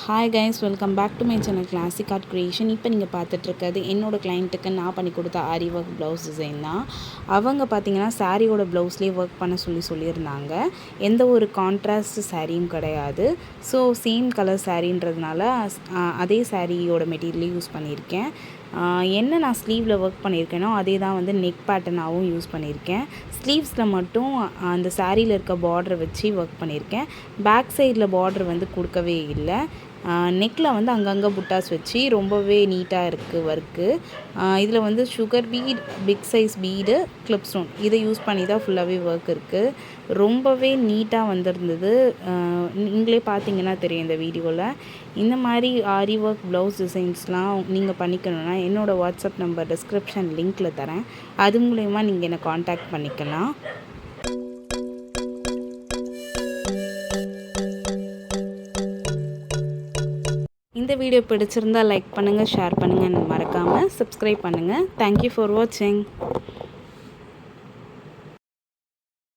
Hi guys, welcome back to my channel classic art creation. இப்போ நீங்கள் பார்த்துட்ருக்கிறது என்னோடய கிளைண்ட்டுக்கு நான் பண்ணி கொடுத்த ஆரி ஒர்க் ப்ளவுஸ் டிசைன் தான். அவங்க பார்த்தீங்கன்னா சாரியோட ப்ளவுஸ்லேயே ஒர்க் பண்ண சொல்லியிருந்தாங்க. எந்த ஒரு கான்ட்ராஸ்ட் சாரியும் கிடையாது. ஸோ சேம் கலர் சாரின்றதுனால அதே சாரியோட மெட்டீரியலே யூஸ் பண்ணியிருக்கேன். என்ன நான் ஸ்லீவில் ஒர்க் பண்ணியிருக்கேனோ அதே தான் வந்து நெக் பேட்டர்னாகவும் யூஸ் பண்ணியிருக்கேன். ஸ்லீவ்ஸில் மட்டும் அந்த சாரியில் இருக்க பார்டரை வச்சு ஒர்க் பண்ணியிருக்கேன். பேக் சைடில் பார்டர் வந்து கொடுக்கவே இல்லை. நெக்கில் வந்து அங்கங்கே புட்டாஸ் வச்சு ரொம்பவே நீட்டாக இருக்குது ஒர்க்கு. இதில் வந்து sugar bead, big size bead, clip stone இதை யூஸ் பண்ணி தான் ஃபுல்லாகவே ஒர்க் இருக்குது. ரொம்பவே நீட்டாக வந்திருந்தது. நீங்களே பார்த்தீங்கன்னா தெரியும் இந்த வீடியோவில். இந்த மாதிரி ஆரி ஒர்க் ப்ளவுஸ் டிசைன்ஸ்லாம் நீங்கள் பண்ணிக்கணுன்னா என்னோடய வாட்ஸ்அப் நம்பர் டிஸ்கிரிப்ஷன் லிங்க்கில் தரேன். அது மூலயமா நீங்கள் என்னை காண்டாக்ட் பண்ணிக்கலாம். இந்த வீடியோ பிடிச்சிருந்தால் லைக் பண்ணுங்கள், ஷேர் பண்ணுங்கள், மறக்காமல் சப்ஸ்கிரைப் பண்ணுங்கள். தேங்க்யூ ஃபார் வாட்சிங்.